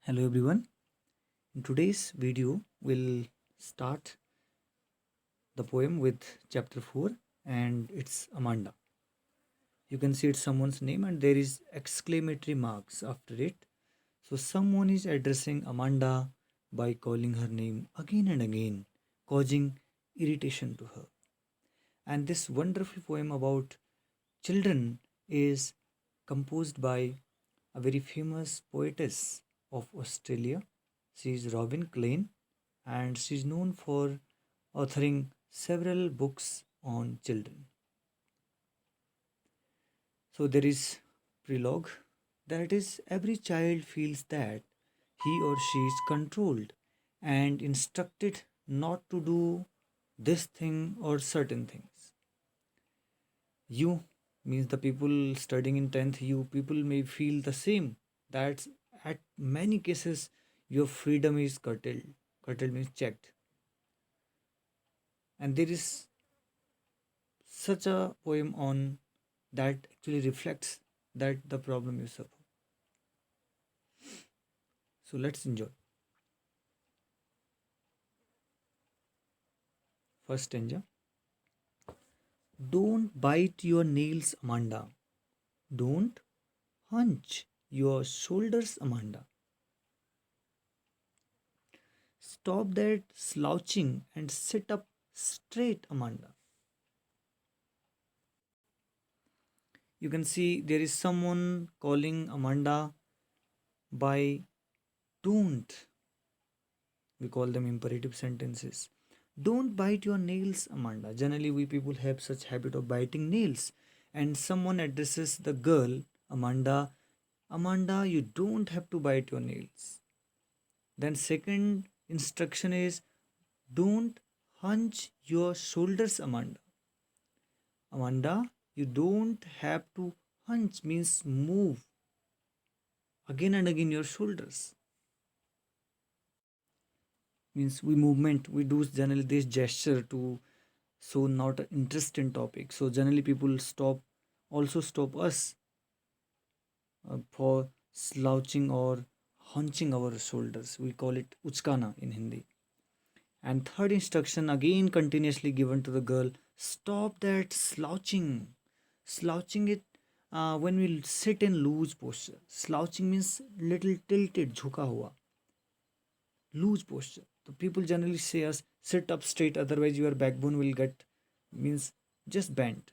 Hello everyone. In today's video, we'll start the poem with chapter 4 and it's Amanda. You can see it's someone's name and there is exclamatory marks after it. So someone is addressing Amanda by calling her name again and again, causing irritation to her. And this wonderful poem about children is composed by a very famous poetess of Australia. She is Robin Klein and she is known for authoring several books on children. So there is prologue, that is every child feels that he or she is controlled and instructed not to do this thing or certain things. You means the people studying in 10th, you people may feel the same. That at many cases your freedom is curtailed. Curtailed means checked. And there is such a poem on that actually reflects that the problem you suffer. So let's enjoy. First stanza. Don't bite your nails, Amanda. Don't hunch your shoulders, Amanda. Stop that slouching and sit up straight, Amanda. You can see there is someone calling Amanda by don't. We call them imperative sentences. Don't bite your nails, Amanda. Generally, we people have such habit of biting nails. And someone addresses the girl, Amanda. Amanda, you don't have to bite your nails. Then second instruction is don't hunch your shoulders, Amanda. Amanda, you don't have to hunch means move again and again your shoulders. Means we do generally this gesture to show not an interest in topic. So generally people stop us for slouching or hunching our shoulders. We call it uchkana in Hindi. And third instruction again continuously given to the girl, stop that slouching. Slouching it when we sit in loose posture. Slouching means little tilted, jhuka hua. Loose posture. So people generally say us sit up straight, otherwise your backbone will get means just bent.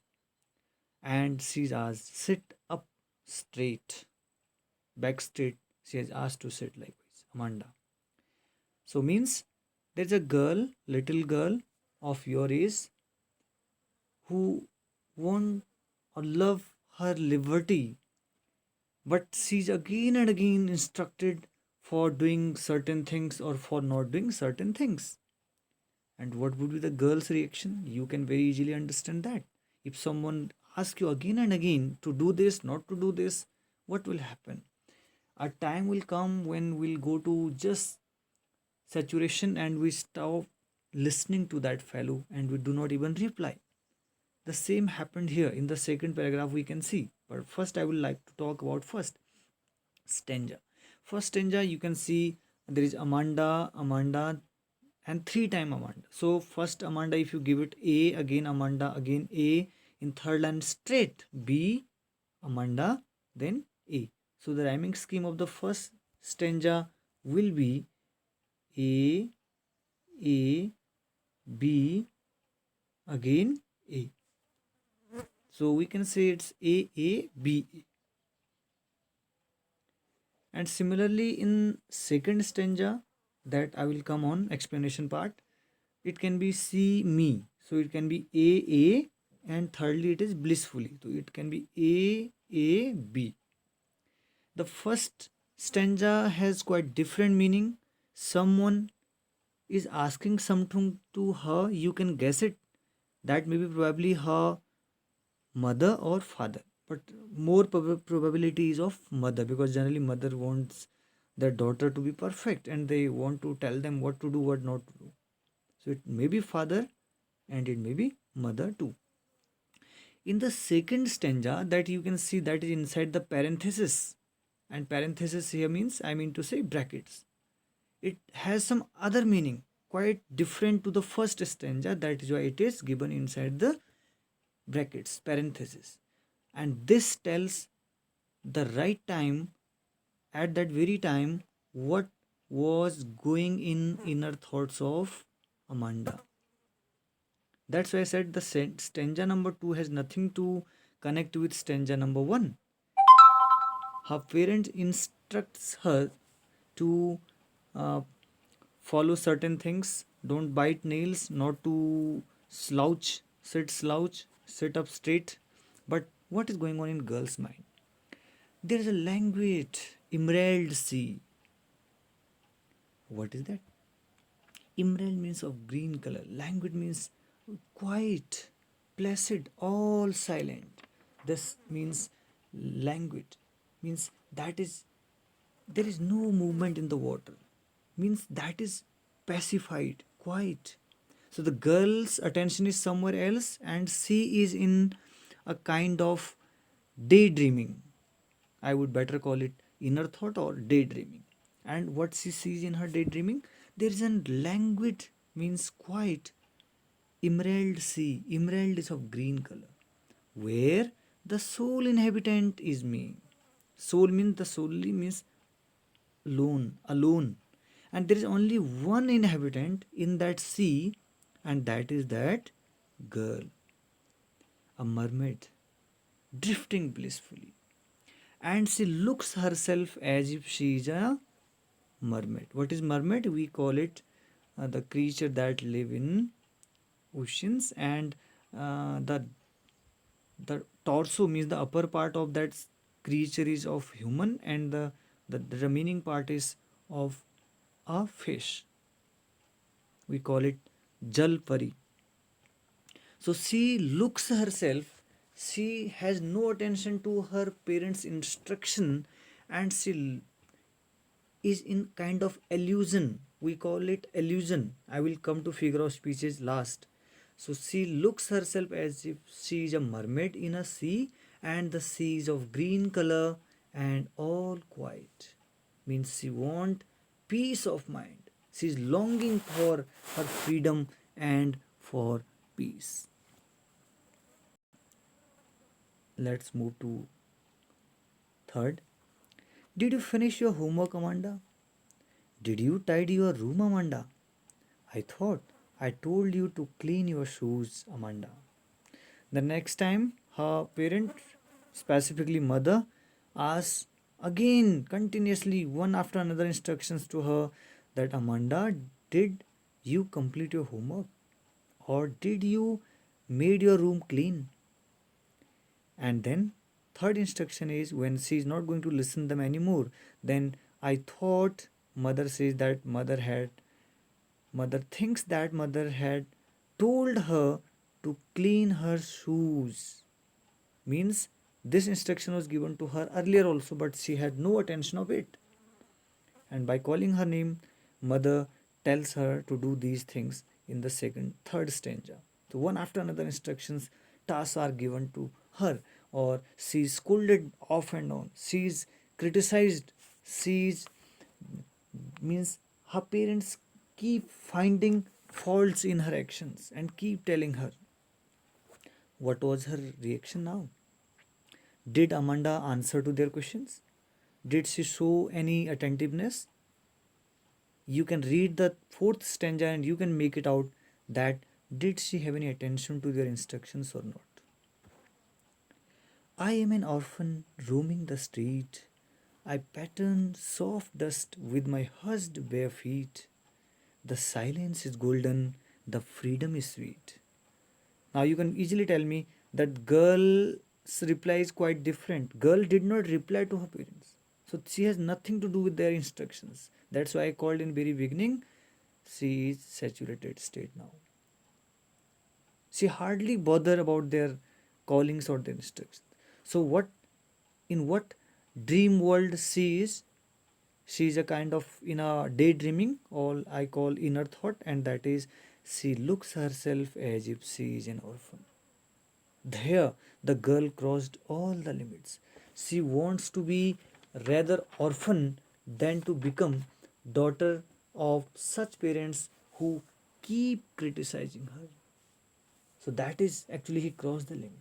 And she asked sit up straight, back straight. She has asked to sit likewise, Amanda. So means there's a girl, little girl of your age, who want or love her liberty, but she's again and again instructed for doing certain things or for not doing certain things. And what would be the girl's reaction? You can very easily understand that. If someone asks you again and again to do this, not to do this, what will happen? A time will come when we'll go to just saturation and we stop listening to that fellow and we do not even reply. The same happened here in the second paragraph we can see. But first I would like to talk about first stanza. First stanza you can see there is Amanda, Amanda and three time Amanda. So first Amanda, if you give it A, again Amanda, again A, in third line straight B, Amanda, then A. So the rhyming scheme of the first stanza will be A, A, B, again A. So we can say it's A, A, B, A. And similarly in second stanza that I will come on explanation part, it can be C, me. So it can be A, A, and thirdly it is blissfully. So it can be A, A, B. The first stanza has quite different meaning. Someone is asking something to her, you can guess it. That may be probably her mother or father, but more probability is of mother, because generally mother wants their daughter to be perfect and they want to tell them what to do, what not to do. So it may be father and it may be mother too. In the second stanza that you can see, that is inside the parenthesis, And parenthesis here means, I mean to say, brackets. It has some other meaning, quite different to the first stanza. That is why it is given inside the brackets, parenthesis. And this tells the right time, at that very time, what was going in inner thoughts of Amanda. That's why I said the stanza number 2 has nothing to connect with stanza number 1. Her parent instructs her to uh, follow certain things, don't bite nails, not to slouch, sit up straight. But what is going on in girl's mind? There is a languid emerald sea. What is that? Emerald means of green color. Languid means quiet, placid, all silent. This means languid, means that is there is no movement in the water, means that is pacified, quiet. So the girl's attention is somewhere else and she is in a kind of daydreaming. I would better call it inner thought or daydreaming. And what she sees in her daydreaming, there is a languid, means quiet, emerald sea. Emerald is of green color, where the sole inhabitant is me. Soul means, the solely means lone, alone. And there is only one inhabitant in that sea, and that is that girl, a mermaid, drifting blissfully. And she looks herself as if she is a mermaid. What is mermaid? We call it the creature that live in oceans, and the torso means the upper part of that creature is of human, and the remaining part is of a fish. We call it Jal Pari. So she looks herself, she has no attention to her parents' instruction, and she is in kind of illusion. We call it illusion. I will come to figure of speeches last. So she looks herself as if she is a mermaid in a sea, and the sea is of green color and all quiet. Means she want peace of mind. She is longing for her freedom and for peace. Let's move to third. Did you finish your homework, Amanda? Did you tidy your room, Amanda? I thought I told you to clean your shoes, Amanda. The next time her parent, specifically mother, asks again continuously one after another instructions to her that, Amanda, did you complete your homework? Or did you made your room clean? And then third instruction is, when she is not going to listen them anymore, then I thought mother says that mother thinks that mother had told her to clean her shoes. Means this instruction was given to her earlier also, but she had no attention of it. And by calling her name, mother tells her to do these things in the third stanza. So one after another instructions, tasks are given to her, or she is scolded off and on. She is criticized. She is, means her parents keep finding faults in her actions and keep telling her. What was her reaction now? Did Amanda answer to their questions? Did she show any attentiveness? You can read the fourth stanza and you can make it out that did she have any attention to their instructions or not. I am an orphan roaming the street. I pattern soft dust with my hushed bare feet. The silence is golden, the freedom is sweet. Now you can easily tell me that girl's reply is quite different. Girl did not reply to her parents. So she has nothing to do with their instructions. That's why I called in very beginning, she is saturated state now. She hardly bother about their callings or their instructions. So what dream world she is? She is a kind of in a daydreaming, all I call inner thought, and that is she looks herself as if she is an orphan. There, the girl crossed all the limits. She wants to be rather orphan than to become daughter of such parents who keep criticizing her. So that is actually he crossed the limit.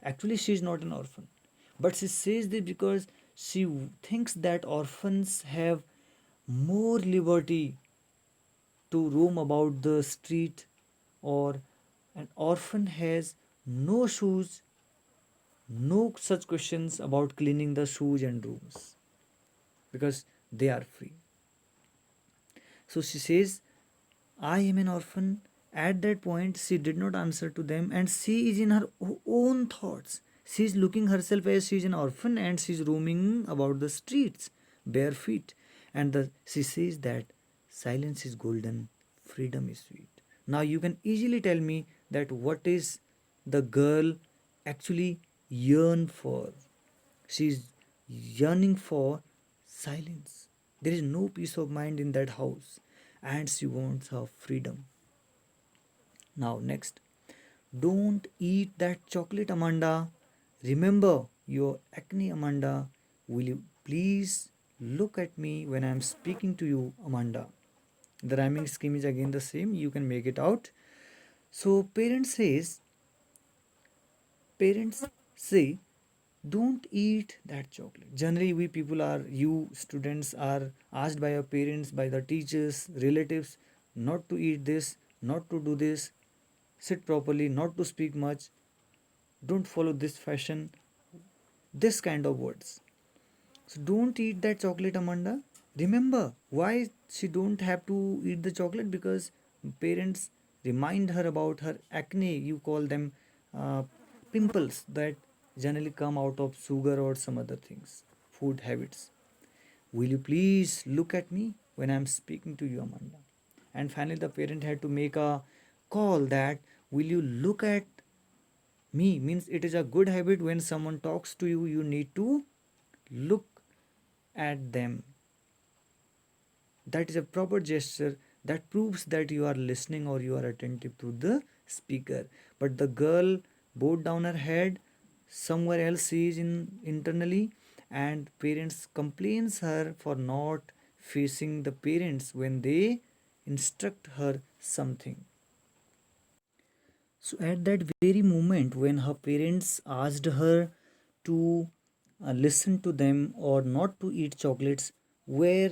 Actually, she is not an orphan, but she says this because she thinks that orphans have more liberty to roam about the street, or an orphan has no shoes, no such questions about cleaning the shoes and rooms because they are free. So she says, I am an orphan. At that point, she did not answer to them, and she is in her own thoughts. She is looking herself as she is an orphan, and she is roaming about the streets bare feet. And she says that silence is golden, freedom is sweet. Now you can easily tell me that what is the girl actually yearn for. She is yearning for silence. There is no peace of mind in that house, and she wants her freedom. Now, next, don't eat that chocolate, Amanda. Remember your acne, Amanda. Will you please look at me when I am speaking to you, Amanda? The rhyming scheme is again the same. You can make it out. So, parents say, don't eat that chocolate. Generally, we people are, you students are asked by your parents, by the teachers, relatives, not to eat this, not to do this, sit properly, not to speak much, don't follow this fashion, this kind of words. So don't eat that chocolate, Amanda. Remember why she don't have to eat the chocolate, because parents remind her about her acne. You call them uh, pimples that generally come out of sugar or some other things, food habits. Will you please look at me when I'm speaking to you, Amanda? And finally, the parent had to make a call that will you look at me, means it is a good habit when someone talks to you, you need to look at them. That is a proper gesture that proves that you are listening or you are attentive to the speaker. But the girl bowed down her head, somewhere else she is in internally, and parents complains her for not facing the parents when they instruct her something. So at that very moment when her parents asked her to listen to them or not to eat chocolates, where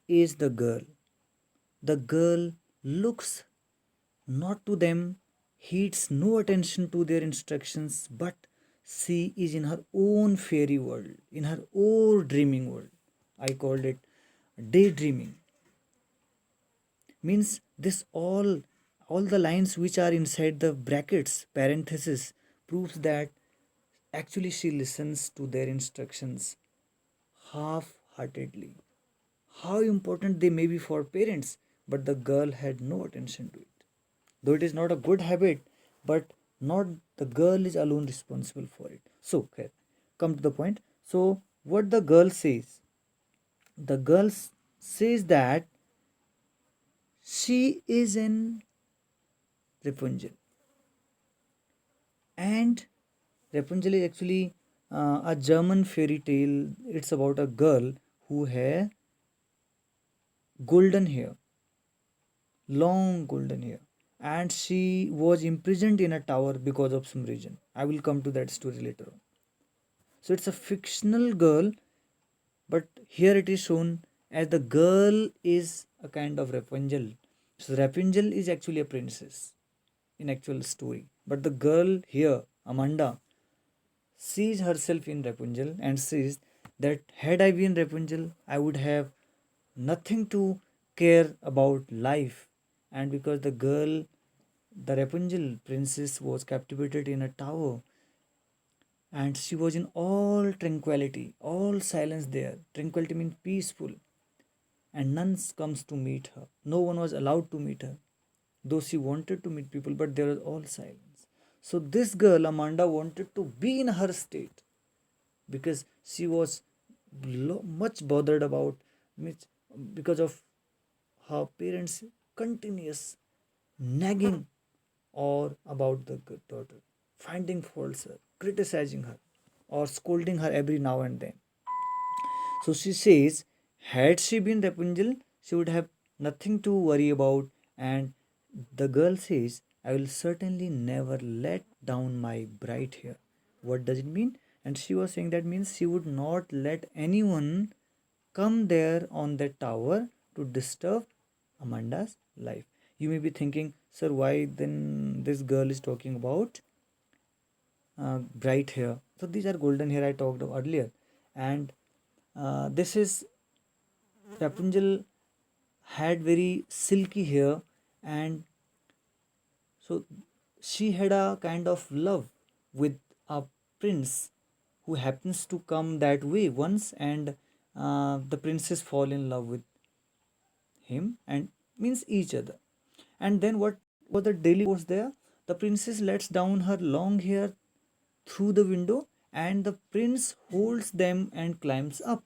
is the girl? The girl looks not to them, heeds no attention to their instructions, but she is in her own fairy world, in her own dreaming world. I called it daydreaming. Means this all the lines which are inside the brackets, parenthesis, proves that actually she listens to their instructions half-heartedly. How important they may be for parents, but the girl had no attention to it. Though it is not a good habit, but not the girl is alone responsible for it. So, okay, come to the point. So, what the girl says, the girl says that she is in Rapunzel, and Rapunzel is actually a German fairy tale. It's about a girl who had golden hair, long golden hair, and she was imprisoned in a tower because of some reason. I will come to that story later on. So it's a fictional girl, but here it is shown as the girl is a kind of Rapunzel. So Rapunzel is actually a princess in actual story, but the girl here, Amanda, sees herself in Rapunzel and says that had I been Rapunzel, I would have nothing to care about life. And because the girl, the Rapunzel princess, was captivated in a tower, and she was in all tranquility, all silence there. Tranquility means peaceful, and none comes to meet her. No one was allowed to meet her, though she wanted to meet people, but there was all silence. So this girl, Amanda, wanted to be in her state because she was much bothered about because of her parents' continuous nagging or about the daughter, finding faults her, criticizing her, or scolding her every now and then. So she says, had she been Rapunzel, she would have nothing to worry about. And the girl says, I will certainly never let down my bright hair. What does it mean? And she was saying that means she would not let anyone come there on that tower to disturb Amanda's life. You may be thinking, sir, why then this girl is talking about bright hair? So these are golden hair I talked of earlier. And this is Rapunzel had very silky hair, and so she had a kind of love with a prince who happens to come that way once, and the princess fall in love with him and means each other. And then what was the daily course there? The princess lets down her long hair through the window, and the prince holds them and climbs up.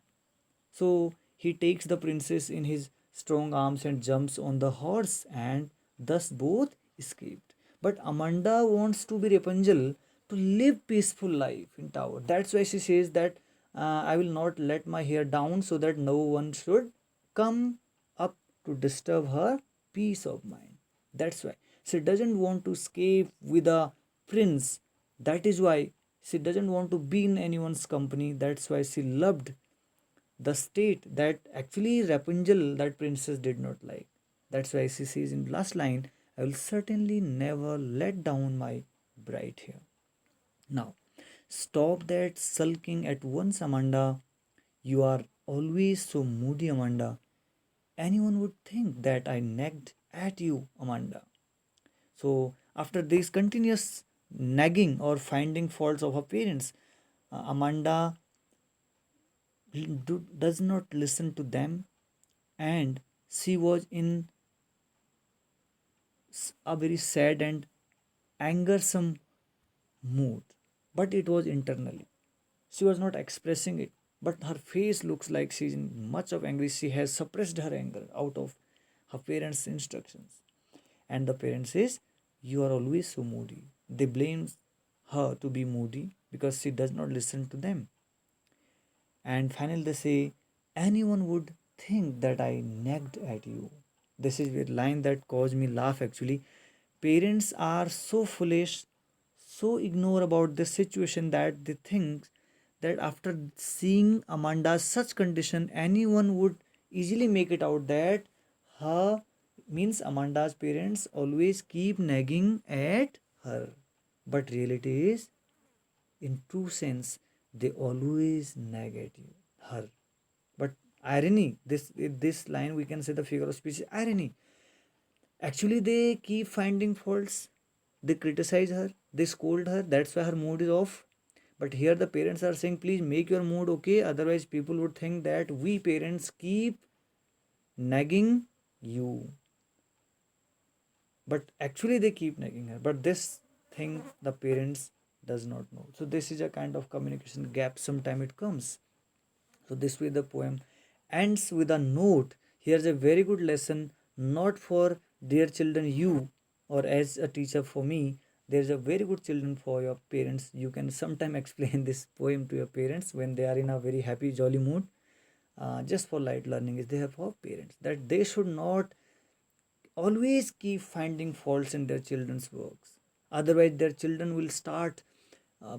So he takes the princess in his strong arms and jumps on the horse, and thus both escaped. But Amanda wants to be Rapunzel to live peaceful life in tower. That's why she says that I will not let my hair down so that no one should come up to disturb her peace of mind. That's why she doesn't want to escape with a prince. That is why she doesn't want to be in anyone's company. That's why she loved the state that actually Rapunzel, that princess, did not like. That's why she says in last line, I will certainly never let down my bright hair. Now, stop that sulking at once, Amanda. You are always so moody, Amanda. Anyone would think that I nagged at you, Amanda. So, after this continuous nagging or finding faults of her parents, Amanda does not listen to them, and she was in a very sad and angersome mood, but it was internally. She was not expressing it, but her face looks like she's in much of angry. She has suppressed her anger out of her parents' instructions. And the parents says, you are always so moody. They blame her to be moody because she does not listen to them. And finally they say, anyone would think that I nagged at you. This is a line that caused me laugh actually. Parents are so foolish, so ignore about this situation that they think that after seeing Amanda's such condition, anyone would easily make it out that her means Amanda's parents always keep nagging at her. But reality is, in true sense, they always nag at you, her. But irony, this line we can say the figure of speech is irony. Actually, they keep finding faults. They criticize her. They scold her. That's why her mood is off. But here the parents are saying, please make your mood okay. Otherwise, people would think that we parents keep nagging you. But actually, they keep nagging her. But this thing the parents does not know. So this is a kind of communication gap. Sometime it comes. So this way the poem ends with a note. Here's a very good lesson, not for dear children you or as a teacher for me. There's a very good children for your parents. You can sometime explain this poem to your parents when they are in a very happy, jolly mood. Just for light learning is there for parents that they should not always keep finding faults in their children's works. Otherwise, their children will start uh,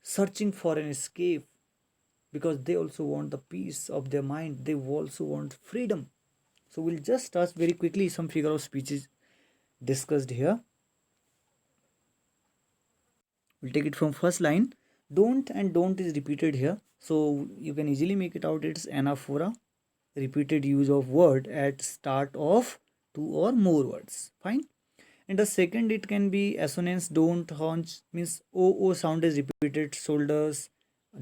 searching for an escape because they also want the peace of their mind. They also want freedom. So we'll just touch very quickly some figure of speeches discussed here. We'll take it from first line. Don't and don't is repeated here, so you can easily make it out. It's anaphora, repeated use of word at start of two or more words. Fine. And the second, it can be assonance. Don't, haunch means o sound is repeated. Shoulders,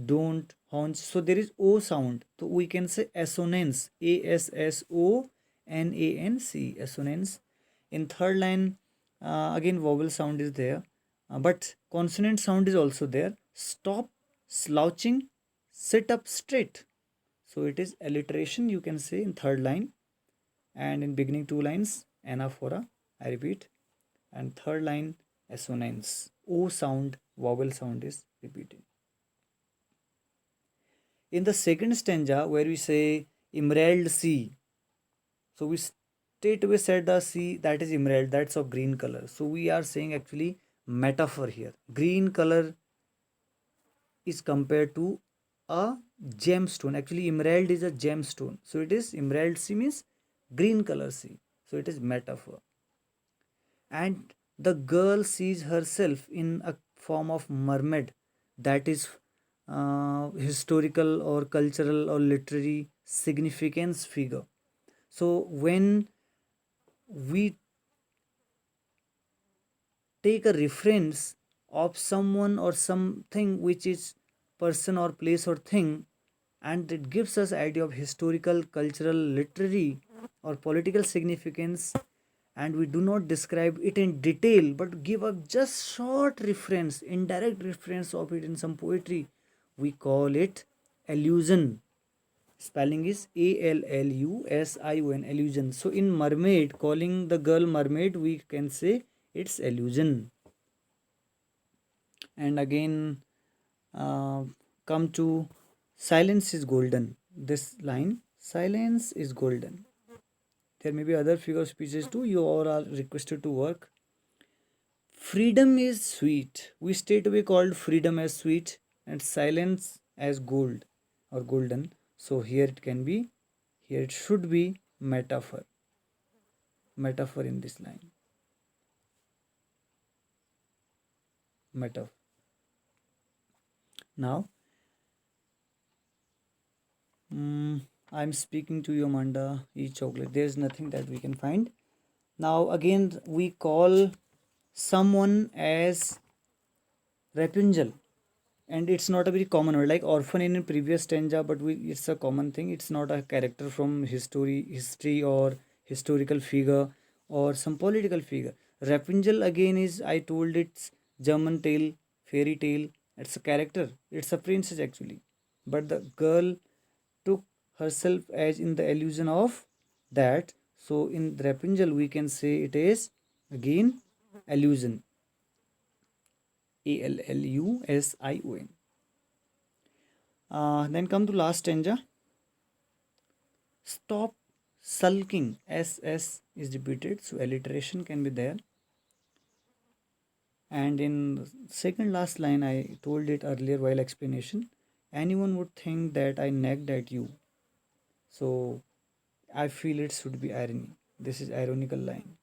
don't, haunch. So there is o sound. So we can say assonance. ASSONANC. Assonance. In third line, again vowel sound is there, but consonant sound is also there. Stop slouching. Sit up straight. So it is alliteration. You can say in third line, and in beginning two lines anaphora. I repeat, and third line assonance. O sound, vowel sound is repeated. In the second stanza, where we say emerald sea, so we straight away said the sea that is emerald, that's of green color. So we are saying actually metaphor here. Green color is compared to a gemstone. Actually, emerald is a gemstone. So it is emerald sea means green color sea. So it is metaphor. And the girl sees herself in a form of mermaid, that is historical or cultural or literary significance figure. So when we take a reference of someone or something which is person or place or thing, and it gives us idea of historical, cultural, literary or political significance, and we do not describe it in detail but give a just short reference, indirect reference of it in some poetry, we call it allusion. Spelling is Allusion, allusion. So in mermaid, calling the girl mermaid, we can say it's allusion. And again, uh, come to silence is golden. This line, silence is golden. There may be other figure of speeches too. You all are requested to work. Freedom is sweet. We straight away called freedom as sweet and silence as gold or golden. So here it can be, here it should be metaphor. Metaphor in this line. Metaphor. Now, I'm speaking to you, Amanda. Eat chocolate. There's nothing that we can find. Now, again, we call someone as Rapunzel, and it's not a very common word like orphan in previous stanza, but it's a common thing. It's not a character from history or historical figure or some political figure. Rapunzel again is, I told, it's German tale, fairy tale. It's a character, it's a princess actually, but the girl took herself as in the illusion of that. So in Rapunzel we can say it is again illusion. Allusion. Then come to last stanza. Stop sulking. SS is repeated, so alliteration can be there. And in second last line, I told it earlier while explanation. Anyone would think that I nagged at you. So I feel it should be irony. This is ironical line.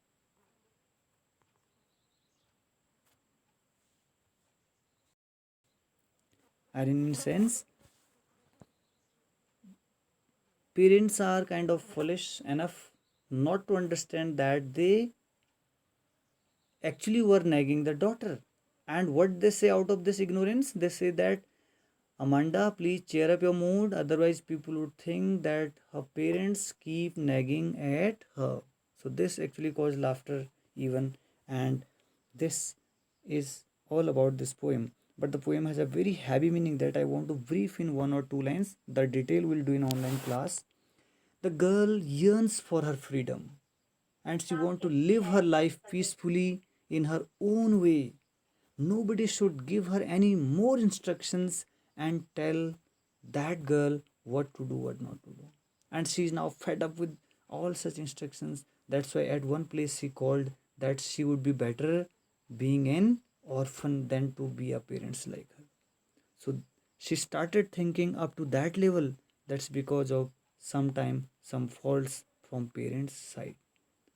Irony in sense, parents are kind of foolish enough not to understand that they actually were nagging the daughter. And what they say out of this ignorance, they say that Amanda, please cheer up your mood, otherwise, people would think that her parents keep nagging at her. So, this actually caused laughter, even, and this is all about this poem. But the poem has a very heavy meaning that I want to brief in one or two lines. The detail we'll do in online class. The girl yearns for her freedom and she wants to live her life peacefully in her own way. Nobody should give her any more instructions and tell that girl what to do, what not to do. And she is now fed up with all such instructions. That's why at one place she called that she would be better being an orphan than to be a parents like her. So she started thinking up to that level. That's because of sometime some faults from parents' side.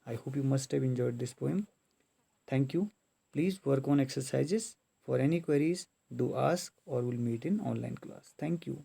I hope you must have enjoyed this poem. Thank you. Please work on exercises. For any queries, do ask or we'll meet in online class. Thank you.